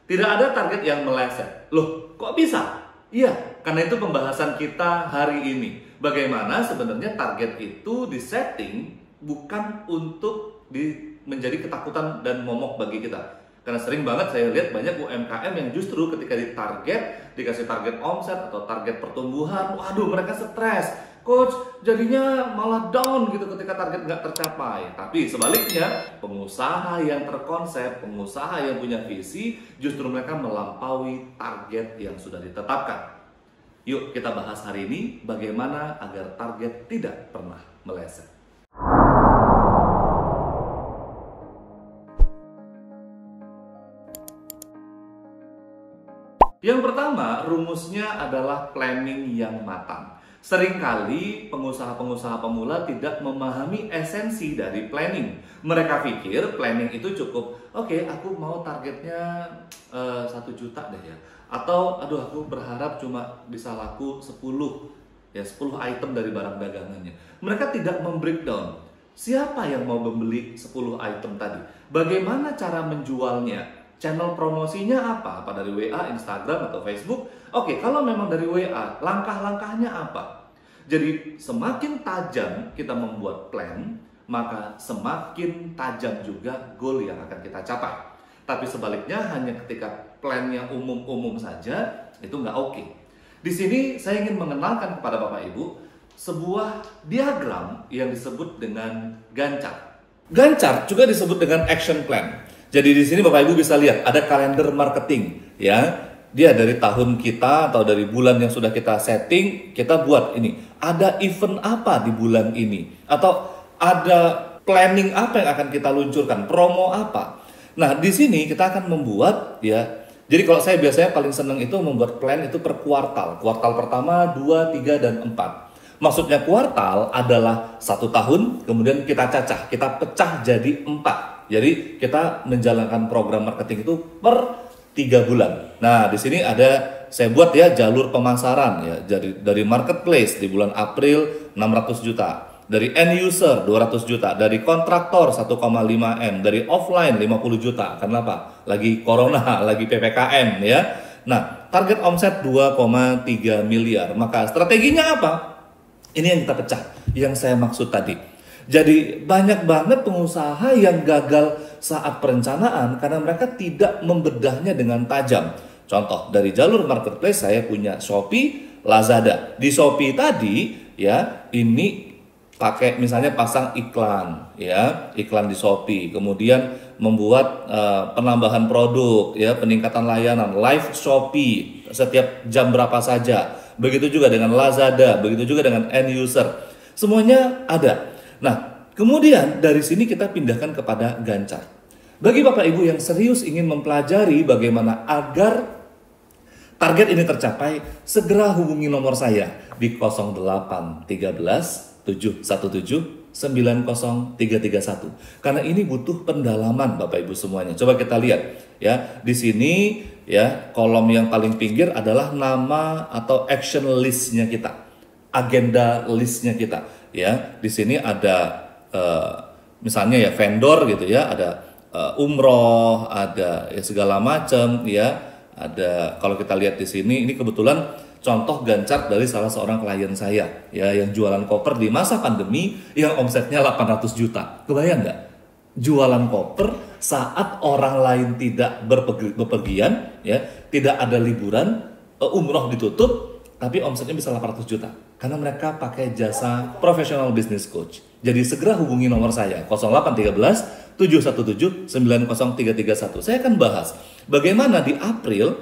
Tidak ada target yang meleset. Loh, kok bisa? Iya, karena itu pembahasan kita hari ini. Bagaimana sebenarnya target itu disetting bukan untuk menjadi ketakutan dan momok bagi kita. Karena sering banget saya lihat banyak UMKM yang justru ketika dikasih target omset atau target pertumbuhan, waduh mereka stres. Coach, jadinya malah down gitu ketika target nggak tercapai. Tapi sebaliknya, pengusaha yang terkonsep, pengusaha yang punya visi, justru mereka melampaui target yang sudah ditetapkan. Yuk kita bahas hari ini bagaimana agar target tidak pernah meleset. Yang pertama, rumusnya adalah planning yang matang. Seringkali pengusaha-pengusaha pemula tidak memahami esensi dari planning. Mereka pikir planning itu cukup, oke, aku mau targetnya 1 juta deh ya. Atau, aduh aku berharap cuma bisa laku 10 item dari barang dagangannya. Mereka tidak membreakdown. Siapa yang mau membeli 10 item tadi? Bagaimana cara menjualnya? Channel promosinya apa? Apa dari WA, Instagram, atau Facebook? Oke, kalau memang dari WA, langkah-langkahnya apa? Jadi semakin tajam kita membuat plan, maka semakin tajam juga goal yang akan kita capai. Tapi sebaliknya hanya ketika plan yang umum-umum saja, itu nggak oke. Di sini saya ingin mengenalkan kepada Bapak Ibu sebuah diagram yang disebut dengan Gantt. Gantt juga disebut dengan action plan. Jadi di sini Bapak Ibu bisa lihat ada kalender marketing ya. Dia dari tahun kita atau dari bulan yang sudah kita setting, kita buat ini. Ada event apa di bulan ini? Atau ada planning apa yang akan kita luncurkan? Promo apa? Nah, di sini kita akan membuat ya. Jadi kalau saya biasanya paling senang itu membuat plan itu per kuartal. Kuartal pertama, 2, 3, dan 4. Maksudnya kuartal adalah 1 tahun, kemudian kita cacah, kita pecah jadi 4. Jadi kita menjalankan program marketing itu per 3 bulan. Nah, di sini ada saya buat ya jalur pemasaran ya. Dari marketplace di bulan April 600 juta, dari end user 200 juta, dari kontraktor 1,5 M, dari offline 50 juta. Kenapa? Lagi corona, lagi PPKM ya. Nah, target omset 2,3 miliar. Maka strateginya apa? Ini yang kita pecah, yang saya maksud tadi. Jadi banyak banget pengusaha yang gagal saat perencanaan karena mereka tidak membedahnya dengan tajam. Contoh, dari jalur marketplace saya punya Shopee, Lazada. Di Shopee tadi ya, ini pakai misalnya pasang iklan ya, iklan di Shopee. Kemudian membuat penambahan produk ya, peningkatan layanan, live Shopee setiap jam berapa saja. Begitu juga dengan Lazada, begitu juga dengan end user. Semuanya ada. Nah, kemudian dari sini kita pindahkan kepada Gantt. Bagi Bapak Ibu yang serius ingin mempelajari bagaimana agar target ini tercapai, segera hubungi nomor saya di 0813 717 90331. Karena ini butuh pendalaman Bapak Ibu semuanya. Coba kita lihat ya, di sini ya, kolom yang paling pinggir adalah nama atau action listnya kita, agenda listnya kita. Ya, di sini ada misalnya ya vendor gitu ya, ada umroh, ada ya segala macam ya, ada kalau kita lihat di sini ini kebetulan contoh Gantt dari salah seorang klien saya ya yang jualan koper di masa pandemi yang omsetnya 800 juta. Kebayang nggak? Jualan koper saat orang lain tidak bepergian ya, tidak ada liburan, umroh ditutup, tapi omsetnya bisa 800 juta. Karena mereka pakai jasa professional business coach. Jadi segera hubungi nomor saya 0813 717 90331. Saya akan bahas bagaimana di April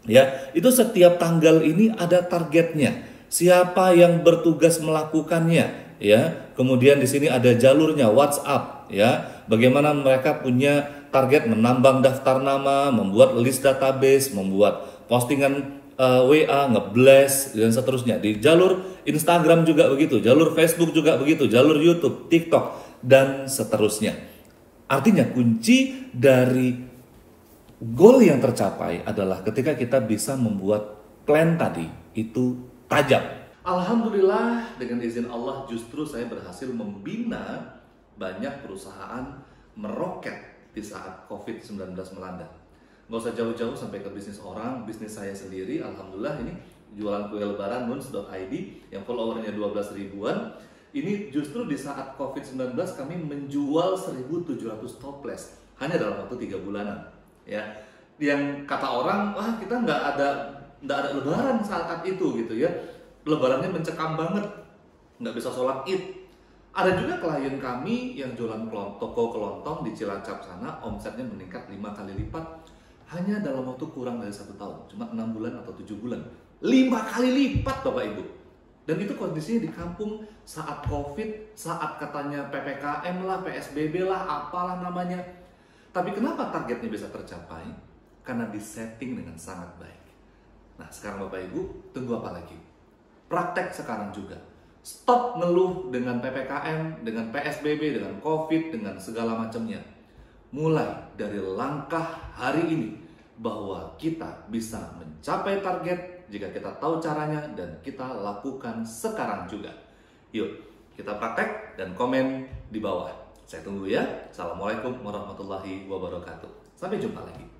ya, itu setiap tanggal ini ada targetnya. Siapa yang bertugas melakukannya ya. Kemudian di sini ada jalurnya WhatsApp ya. Bagaimana mereka punya target menambang daftar nama, membuat list database, membuat postingan WA, ngeblast dan seterusnya. Di jalur Instagram juga begitu, jalur Facebook juga begitu, jalur YouTube, TikTok dan seterusnya. Artinya kunci dari goal yang tercapai adalah ketika kita bisa membuat plan tadi itu tajam. Alhamdulillah dengan izin Allah justru saya berhasil membina banyak perusahaan meroket di saat COVID-19 melanda. Nggak usah jauh-jauh sampai ke bisnis orang, bisnis saya sendiri, alhamdulillah ini jualan kue lebaran moons.id yang followernya 12 ribuan. Ini justru di saat COVID-19 kami menjual 1.700 toples hanya dalam waktu 3 bulanan. Ya, yang kata orang, wah kita nggak ada lebaran saat itu gitu ya. Lebarannya mencekam banget, nggak bisa sholat id. Ada juga klien kami yang jualan toko kelontong di Cilacap sana, omsetnya meningkat 5 kali lipat hanya dalam waktu kurang dari 1 tahun, cuma 6 bulan atau 7 bulan. 5 kali lipat Bapak Ibu. Dan itu kondisinya di kampung saat COVID, saat katanya PPKM lah, PSBB lah, apalah namanya. Tapi kenapa targetnya bisa tercapai? Karena disetting dengan sangat baik. Nah sekarang Bapak Ibu, tunggu apa lagi? Praktek sekarang juga. Stop ngeluh dengan PPKM, dengan PSBB, dengan COVID, dengan segala macamnya. Mulai dari langkah hari ini bahwa kita bisa mencapai target jika kita tahu caranya dan kita lakukan sekarang juga. Yuk, kita praktek dan komen di bawah. Saya tunggu ya. Assalamualaikum warahmatullahi wabarakatuh. Sampai jumpa lagi.